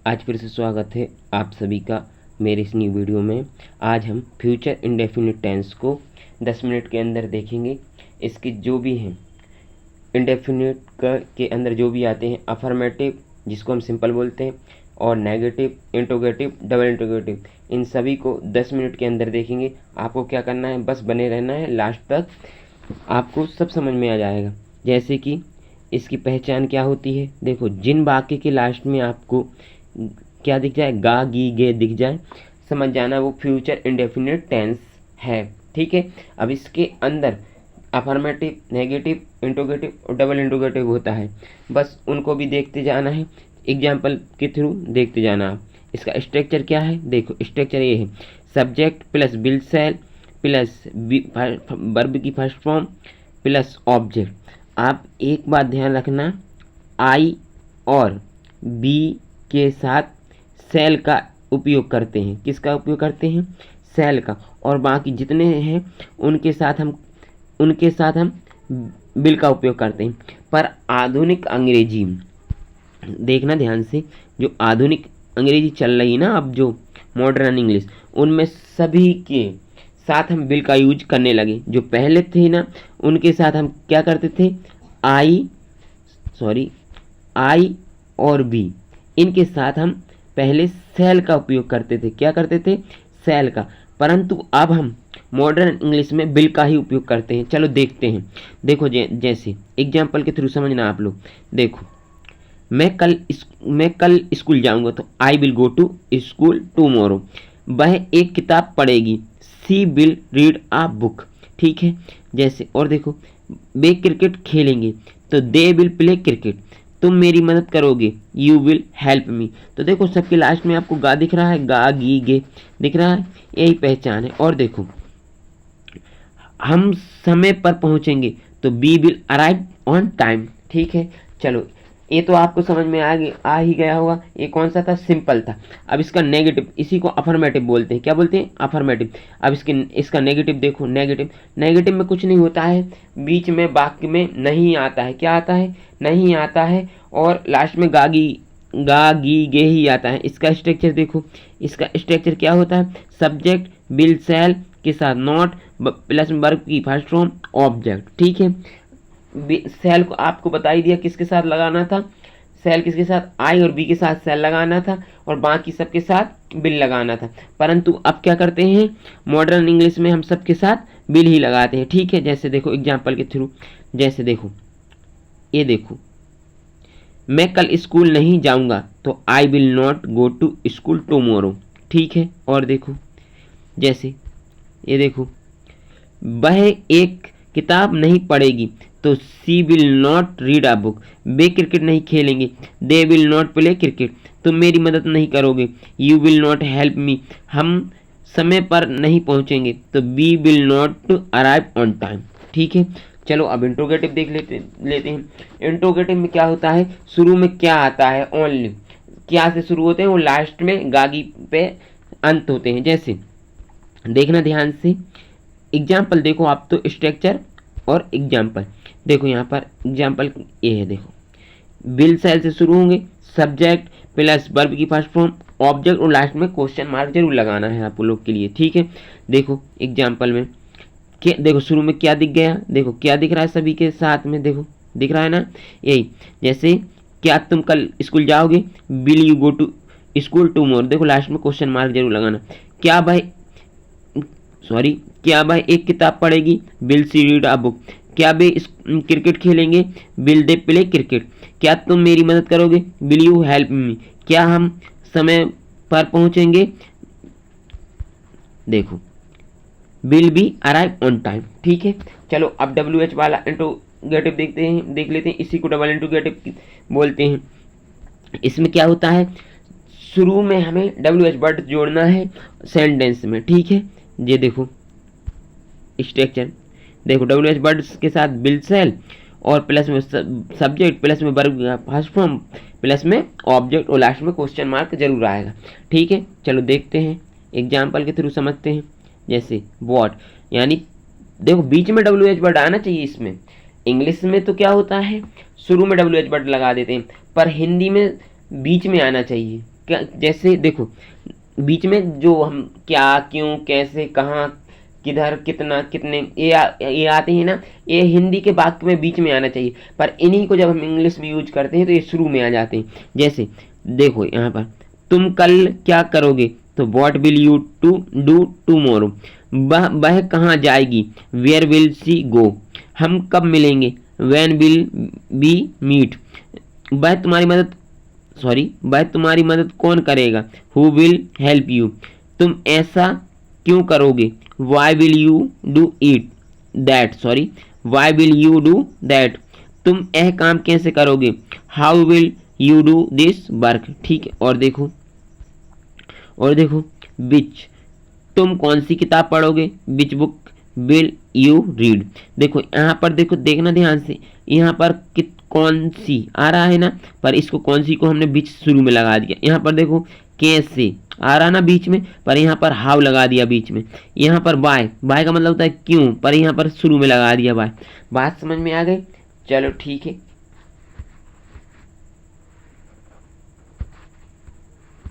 आज फिर से स्वागत है आप सभी का मेरे इस न्यू वीडियो में। आज हम फ्यूचर इंडेफिनिट टेंस को 10 मिनट के अंदर देखेंगे। इसके जो भी हैं इंडेफिनिट के अंदर जो भी आते हैं, अफर्मेटिव जिसको हम सिंपल बोलते हैं, और नेगेटिव, इंट्रोगेटिव, डबल इंट्रोगेटिव, इन सभी को 10 मिनट के अंदर देखेंगे। आपको क्या करना है, बस बने रहना है, लास्ट तक आपको सब समझ में आ जाएगा। जैसे कि इसकी पहचान क्या होती है, देखो जिन वाक्य के लास्ट में आपको क्या दिख जाए, गा गी गे दिख जाए, समझ जाना वो फ्यूचर इंडेफिनिट टेंस है। ठीक है, अब इसके अंदर अफर्मेटिव, नेगेटिव, इंट्रोगेटिव और डबल इंट्रोगेटिव होता है, बस उनको भी देखते जाना है, एग्जाम्पल के थ्रू देखते जाना आप। इसका स्ट्रक्चर क्या है, देखो स्ट्रक्चर ये है, subject plus will sell plus verb की फर्स्ट फॉर्म प्लस ऑब्जेक्ट। आप एक बात ध्यान रखना, आई और बी के साथ सेल का उपयोग करते हैं। किसका उपयोग करते हैं, सेल का, और बाकी जितने हैं उनके साथ हम बिल का उपयोग करते हैं। पर आधुनिक अंग्रेजी देखना ध्यान से, जो आधुनिक अंग्रेजी चल रही ना अब, जो मॉडर्न इंग्लिश, उनमें सभी के साथ हम बिल का यूज करने लगे। जो पहले थे ना उनके साथ हम क्या करते थे, आई और बी, इनके साथ हम पहले सेल का उपयोग करते थे। क्या करते थे, सेल का। परंतु अब हम मॉडर्न इंग्लिश में बिल का ही उपयोग करते हैं। चलो देखते हैं। देखो जैसे एग्जाम्पल के थ्रू समझना आप लोग। देखो मैं कल स्कूल जाऊंगा, तो I will go to school tomorrow. वह एक किताब पढ़ेगी, she will read a book. ठीक है, जैसे और देखो वे क्रिकेट खेलेंगे, तो दे विल प्ले क्रिकेट। तुम मेरी मदद करोगे, यू विल हेल्प मी। तो देखो सबके लास्ट में आपको गा दिख रहा है, गा गी गे दिख रहा है, यही पहचान है। और देखो हम समय पर पहुंचेंगे, तो we will arrive on time. ठीक है, चलो ये तो आपको समझ में आ ही गया होगा। ये कौन सा था, सिंपल था। अब इसका नेगेटिव, इसी को अफर्मेटिव बोलते हैं। क्या बोलते हैं, अफर्मेटिव। अब इसका नेगेटिव देखो, नेगेटिव में कुछ नहीं होता है, बीच में वाक्य में नहीं आता है। क्या आता है, नहीं आता है, और लास्ट में गा गी गे ही आता है। इसका स्ट्रक्चर देखो, इसका स्ट्रक्चर क्या होता है, सब्जेक्ट विल सेल के साथ नॉट प्लस वर्ब की फर्स्ट फॉर्म ऑब्जेक्ट। ठीक है, सेल को आपको बता ही दिया किसके साथ लगाना था, सेल किसके साथ, आई और बी के साथ सेल लगाना था, और बाकी सबके साथ बिल लगाना था। परंतु अब क्या करते हैं, मॉडर्न इंग्लिश में हम सबके साथ बिल ही लगाते हैं। ठीक है, जैसे देखो एग्जाम्पल के थ्रू, जैसे देखो ये देखो, मैं कल स्कूल नहीं जाऊंगा, तो I will not go to school tomorrow. ठीक है, और देखो जैसे ये देखो, वह एक किताब नहीं पढ़ेगी, तो she will not read a book. वे क्रिकेट नहीं खेलेंगे, they will not play cricket. तुम मेरी मदद नहीं करोगे, you will not help me. हम समय पर नहीं पहुंचेंगे, तो we will not arrive on time. ठीक है, चलो अब इंट्रोगेटिव देख लेते हैं। इंट्रोगेटिव में क्या होता है, शुरू में क्या आता है, ओनली क्या से शुरू होते हैं, वो लास्ट में गागी पे अंत होते हैं। जैसे देखना ध्यान से, एग्जाम्पल देखो आप, तो स्ट्रक्चर और एग्जाम्पल देखो। यहाँ पर एग्जाम्पल ये है, देखो विल सेल से शुरू होंगे, सब्जेक्ट प्लस वर्ब की फर्स्ट फॉर्म ऑब्जेक्ट, और लास्ट में क्वेश्चन मार्क जरूर लगाना है आप लोग के लिए। ठीक है, देखो एग्जाम्पल में क्या, देखो शुरू में क्या दिख गया, देखो क्या दिख रहा है सभी के साथ में, देखो दिख रहा है ना, यही जैसे क्या तुम कल स्कूल जाओगे, will you go to school tomorrow. देखो लास्ट में क्वेश्चन मार्क जरूर लगाना। क्या भाई एक किताब पढ़ेगी, will she read a book. क्या वे क्रिकेट खेलेंगे, विल दे प्ले क्रिकेट। क्या तुम मेरी मदद करोगे, विल यू हेल्प मी। क्या हम समय पर पहुंचेंगे, देखो will be arrive on time. ठीक है, चलो अब WH वाला इंट्रोगेटिव देख लेते हैं। इसी को डबल इंट्रोगेटिव बोलते हैं। इसमें क्या होता है, शुरू में हमें WH वर्ड जोड़ना है सेंटेंस में। ठीक है, ये देखो स्ट्रक्चर, देखो WH वर्ड्स के साथ विल सेल, और प्लस में सब्जेक्ट प्लस में वर्ब फर्स्ट फॉर्म प्लस में ऑब्जेक्ट, और लास्ट में क्वेश्चन मार्क जरूर आएगा। ठीक है, चलो देखते हैं, एग्जाम्पल के थ्रू समझते हैं। जैसे वॉट, यानी देखो बीच में WH वर्ड आना चाहिए। इसमें इंग्लिश में तो क्या होता है, शुरू में WH वर्ड लगा देते हैं, पर हिंदी में बीच में आना चाहिए। क्या, जैसे देखो बीच में जो हम क्या, क्यों, कैसे, कहाँ, किधर, कितना, कितने, ये आते हैं ना, ये हिंदी के वाक्य में बीच में आना चाहिए, पर इन्हीं को जब हम इंग्लिश में यूज करते हैं तो ये शुरू में आ जाते हैं। जैसे देखो यहाँ पर, तुम कल क्या करोगे, तो what will you to do tomorrow. वह कहाँ जाएगी, वेयर विल सी गो। हम कब मिलेंगे, व्हेन विल बी मीट। वह तुम्हारी मदद वह तुम्हारी मदद कौन करेगा, हु विल हेल्प यू। तुम ऐसा क्यों करोगे, why will you do it that why will you do that. तुम यह काम कैसे करोगे, how will you do this work. ठीक है, और देखो विच, तुम कौन सी किताब पढ़ोगे, which book will you read. देखो यहाँ पर देखो, देखना ध्यान से, यहाँ पर कौन सी आ रहा है ना, पर इसको कौन सी को हमने बीच शुरू में लगा दिया। यहाँ पर देखो कैसे आ रहा ना बीच में, पर यहाँ पर हाउ लगा दिया बीच में। यहाँ पर बाय का मतलब होता है क्यों, पर यहाँ पर शुरू में लगा दिया बाय। बात समझ में आ गई, चलो ठीक है।